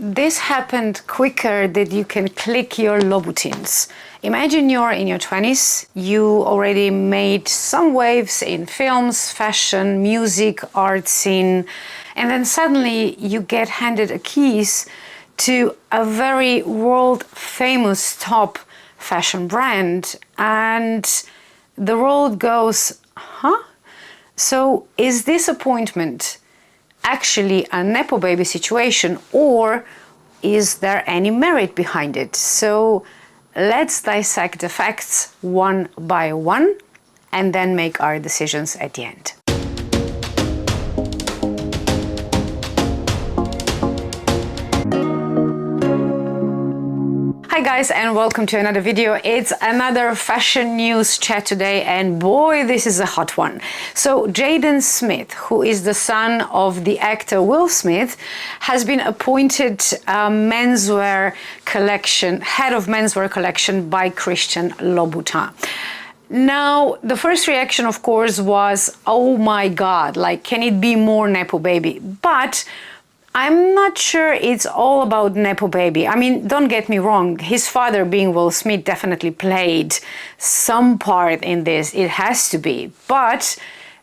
this happened quicker than you can click your Louboutins. Imagine you're in your 20s, you already made some waves in films, fashion, music, art scene, and then suddenly you get handed a keys to a very world famous top fashion brand, and the world goes, huh? So is this appointment actually a Nepo baby situation, or is there any merit behind it? So let's dissect the facts one by one and then make our decisions at the end. Hi guys, and welcome to another video. It's another fashion news chat today, and boy, this is a hot one. So Jaden Smith, who is the son of the actor Will Smith, has been appointed menswear collection, head of menswear collection by Christian Louboutin. Now, the first reaction, of course, was, oh my God, like, can it be more Nepo baby? But I'm not sure it's all about Nepo baby. I mean, don't get me wrong, his father being Will Smith definitely played some part in this, it has to be. But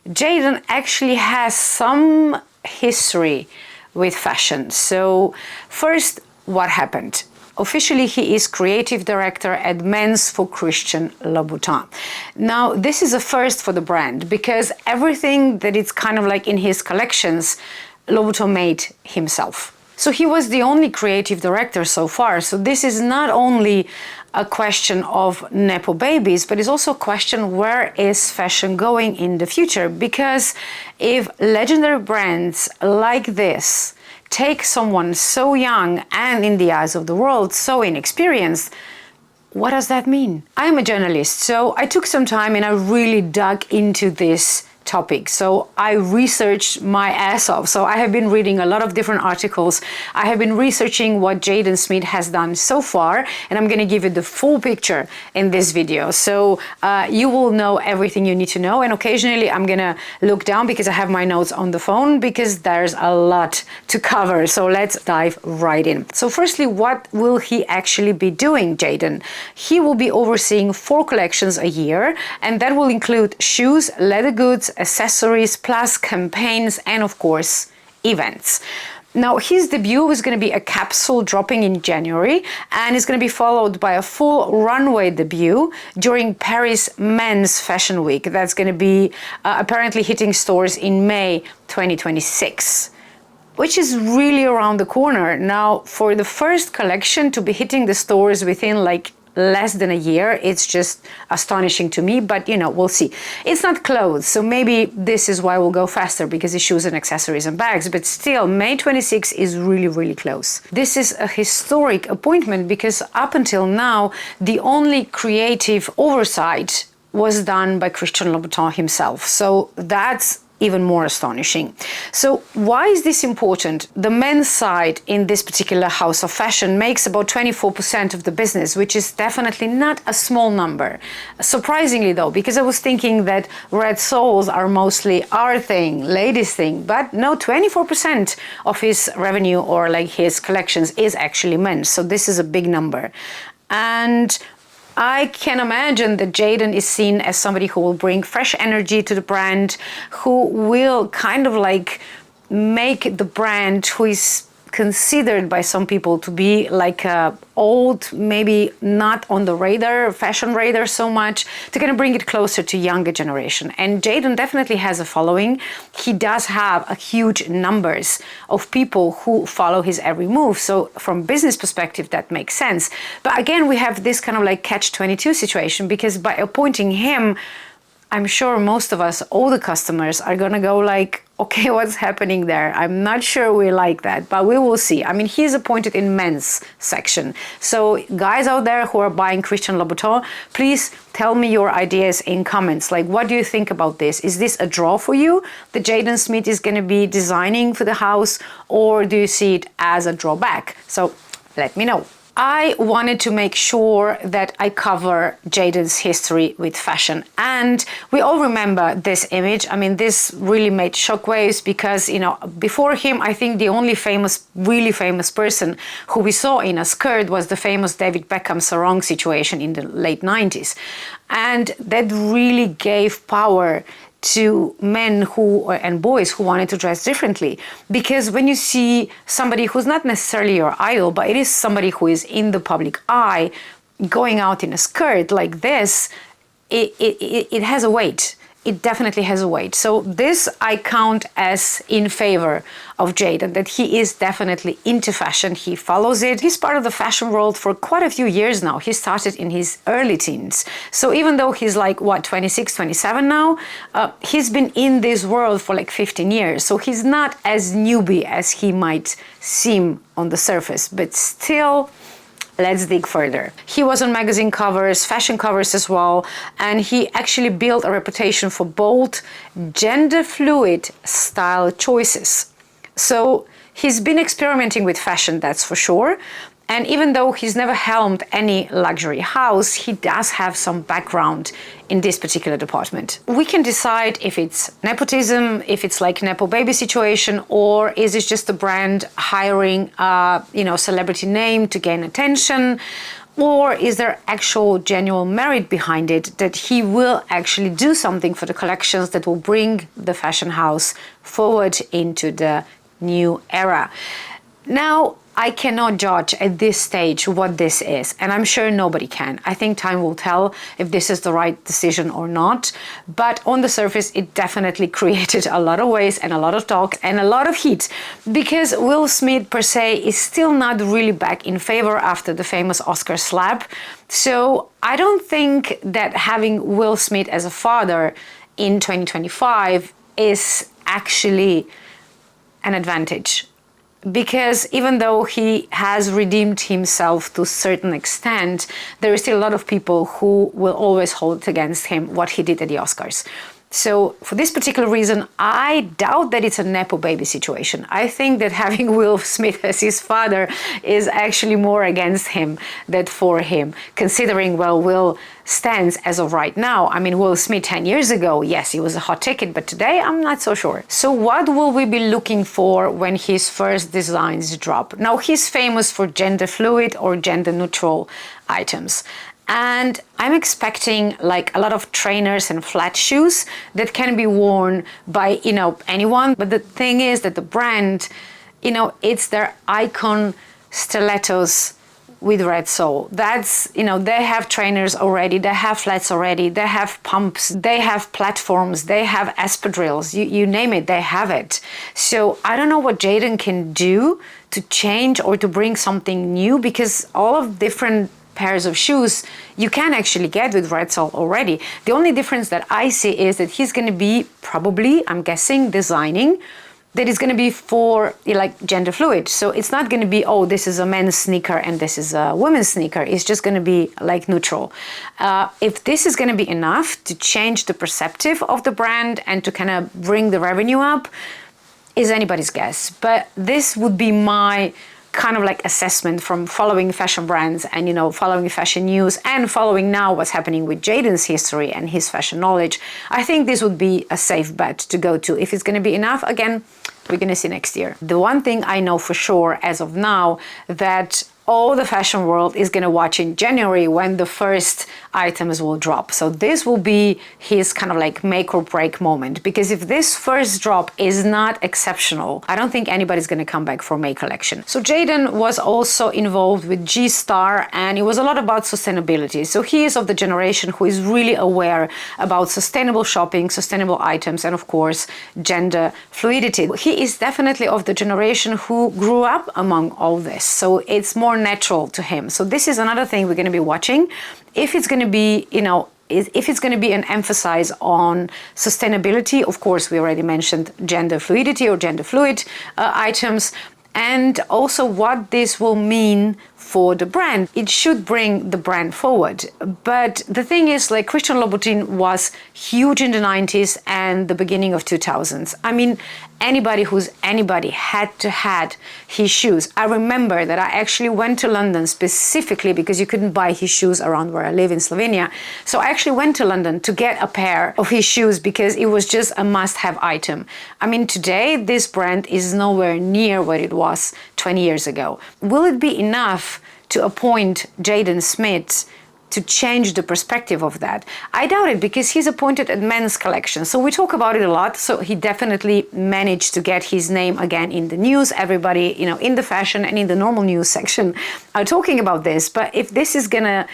Jaden actually has some history with fashion. So first, what happened? Officially, he is creative director at Men's for Christian Louboutin. Now, this is a first for the brand because everything that it's kind of like in his collections, Louboutin made himself. So he was the only creative director so far. So this is not only a question of Nepo babies, but it's also a question, where is fashion going in the future? Because if legendary brands like this take someone so young and, in the eyes of the world, so inexperienced, what does that mean? I'm a journalist, so I took some time and I really dug into this topic. So I researched my ass off. So I have been reading a lot of different articles. I have been researching what Jaden Smith has done so far, and I'm going to give you the full picture in this video. So you will know everything you need to know. And occasionally I'm going to look down because I have my notes on the phone because there's a lot to cover. So let's dive right in. So firstly, what will he actually be doing, Jaden? He will be overseeing 4 collections a year, and that will include shoes, leather goods, accessories, plus campaigns, and of course, events. Now, his debut is going to be a capsule dropping in January, and it's going to be followed by a full runway debut during Paris Men's Fashion Week. That's going to be apparently hitting stores in May 2026. Which is really around the corner. Now, for the first collection to be hitting the stores within like less than a year, it's just astonishing to me, but you know, we'll see. It's not clothes, so maybe this is why we'll go faster, because it's shoes and accessories and bags, but still, May 26 is really, really close. This is a historic appointment because up until now, the only creative oversight was done by Christian Louboutin himself. So that's even more astonishing. So why is this important? The men's side in this particular house of fashion makes about 24% of the business, which is definitely not a small number. Surprisingly though, because I was thinking that red soles are mostly our thing, ladies' thing, but no, 24% of his revenue or like his collections is actually men's. So this is a big number. And I can imagine that Jaden is seen as somebody who will bring fresh energy to the brand, who will kind of like make the brand, who is considered by some people to be like a old, maybe not on the radar, fashion radar so much, to kind of bring it closer to younger generation. And Jaden definitely has a following. He does have a huge numbers of people who follow his every move. So from business perspective, that makes sense. But again, we have this kind of like catch-22 situation, because by appointing him, I'm sure most of us, all the customers, are gonna go like, okay, what's happening there? I'm not sure we like that, but we will see. I mean, he's appointed in men's section. So guys out there who are buying Christian Louboutin, please tell me your ideas in comments. Like, what do you think about this? Is this a draw for you that Jaden Smith is gonna be designing for the house, or do you see it as a drawback? So let me know. I wanted to make sure that I cover Jaden's history with fashion. And we all remember this image. I mean, this really made shockwaves because, before him, I think the only really famous person who we saw in a skirt was the famous David Beckham sarong situation in the late 90s. And that really gave power to men and boys who wanted to dress differently. Because when you see somebody who's not necessarily your idol, but it is somebody who is in the public eye going out in a skirt like this, it has a weight. It definitely has a weight. So this I count as in favor of Jaden, that he is definitely into fashion. He follows it. He's part of the fashion world for quite a few years now. He started in his early teens. So even though he's 26, 27 now, he's been in this world for 15 years. So he's not as newbie as he might seem on the surface, but still, let's dig further. He was on magazine covers, fashion covers as well, and he actually built a reputation for bold, gender-fluid style choices. So he's been experimenting with fashion, that's for sure. And even though he's never helmed any luxury house, he does have some background in this particular department. We can decide if it's nepotism, if it's like Nepo baby situation, or is it just the brand hiring a celebrity name to gain attention, or is there actual genuine merit behind it that he will actually do something for the collections that will bring the fashion house forward into the new era. Now, I cannot judge at this stage what this is, and I'm sure nobody can. I think time will tell if this is the right decision or not, but on the surface, it definitely created a lot of waves and a lot of talk and a lot of heat, because Will Smith per se is still not really back in favor after the famous Oscar slap. So I don't think that having Will Smith as a father in 2025 is actually an advantage. Because even though he has redeemed himself to a certain extent, there is still a lot of people who will always hold against him what he did at the Oscars. So for this particular reason, I doubt that it's a Nepo baby situation. I think that having Will Smith as his father is actually more against him than for him, considering, Will stands as of right now. I mean, Will Smith 10 years ago, yes, he was a hot ticket, but today I'm not so sure. So what will we be looking for when his first designs drop? Now, he's famous for gender fluid or gender neutral items. And I'm expecting a lot of trainers and flat shoes that can be worn by, anyone. But the thing is that the brand, it's their icon stilettos with red sole. That's, they have trainers already, they have flats already, they have pumps, they have platforms, they have espadrilles, you name it, they have it. So I don't know what Jaden can do to change or to bring something new, because all of different pairs of shoes you can actually get with red sole already. The only difference that I see is that he's going to be probably, I'm guessing, designing that is going to be for gender fluid. So it's not going to be, oh, this is a men's sneaker and this is a women's sneaker. It's just going to be neutral. If this is going to be enough to change the perceptive of the brand and to kind of bring the revenue up, is anybody's guess. But this would be my kind of assessment from following fashion brands and following fashion news and following now what's happening with Jaden's history and his fashion knowledge. I think this would be a safe bet to go to. If it's going to be enough, again, we're going to see next year. The one thing I know for sure as of now, that all the fashion world is going to watch in January when the first items will drop. So this will be his kind of make or break moment, because if this first drop is not exceptional, I don't think anybody's going to come back for May collection. So Jaden was also involved with G-Star, and it was a lot about sustainability. So he is of the generation who is really aware about sustainable shopping, sustainable items, and of course, gender fluidity. He is definitely of the generation who grew up among all this. So it's more natural to him. So this is another thing we're going to be watching. If it's going to be, if it's going to be an emphasis on sustainability, of course, we already mentioned gender fluidity or gender fluid items, and also what this will mean for the brand. It should bring the brand forward. But the thing is, Christian Louboutin was huge in the 90s and the beginning of 2000s. I mean, anybody had to had his shoes. I remember that I actually went to London specifically because you couldn't buy his shoes around where I live in Slovenia. So I actually went to London to get a pair of his shoes because it was just a must-have item. I mean, today this brand is nowhere near what it was 20 years ago. Will it be enough to appoint Jaden Smith to change the perspective of that? I doubt it, because he's appointed at men's collection. So we talk about it a lot. So he definitely managed to get his name again in the news. Everybody, you know, in the fashion and in the normal news section are talking about this. But if this is gonna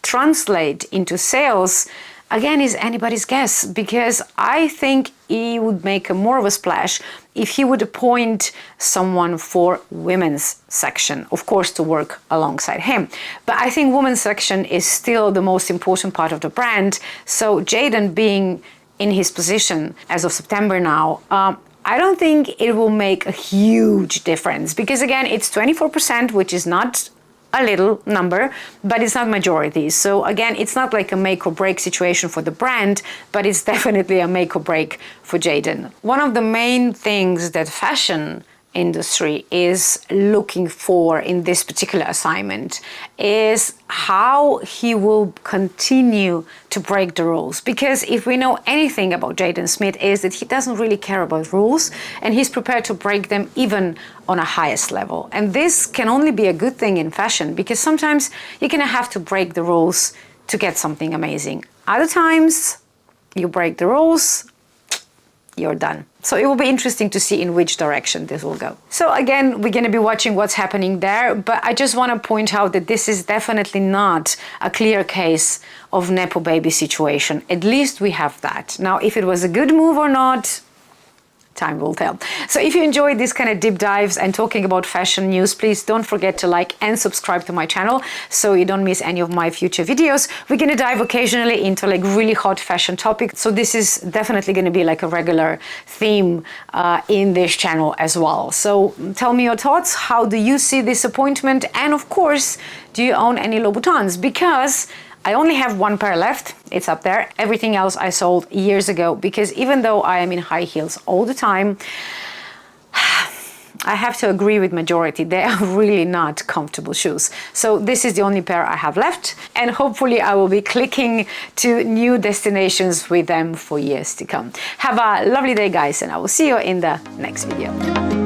translate into sales, again, is anybody's guess, because I think he would make more of a splash if he would appoint someone for women's section, of course, to work alongside him. But I think women's section is still the most important part of the brand. So Jaden being in his position as of September now, I don't think it will make a huge difference, because again, it's 24%, which is not a little number, but it's not majority. So again, it's not like a make or break situation for the brand, but it's definitely a make or break for Jaden. One of the main things that fashion industry is looking for in this particular assignment is how he will continue to break the rules. Because if we know anything about Jaden Smith, is that he doesn't really care about rules, and he's prepared to break them even on a highest level. And this can only be a good thing in fashion, because sometimes you're gonna have to break the rules to get something amazing. Other times you break the rules, you're done. So it will be interesting to see in which direction this will go. So again, we're going to be watching what's happening there, but I just want to point out that this is definitely not a clear case of Nepo baby situation. At least we have that. Now, if it was a good move or not, time will tell. So if you enjoyed these kind of deep dives and talking about fashion news, please don't forget to like and subscribe to my channel so you don't miss any of my future videos. We're going to dive occasionally into like really hot fashion topics. So this is definitely going to be like a regular theme in this channel as well. So tell me your thoughts. How do you see this appointment? And of course, do you own any Louboutins? Because I only have one pair left. It's up there. Everything else I sold years ago, because even though I am in high heels all the time, I have to agree with majority. They are really not comfortable shoes. So this is the only pair I have left, and hopefully I will be clicking to new destinations with them for years to come. Have a lovely day, guys, and I will see you in the next video.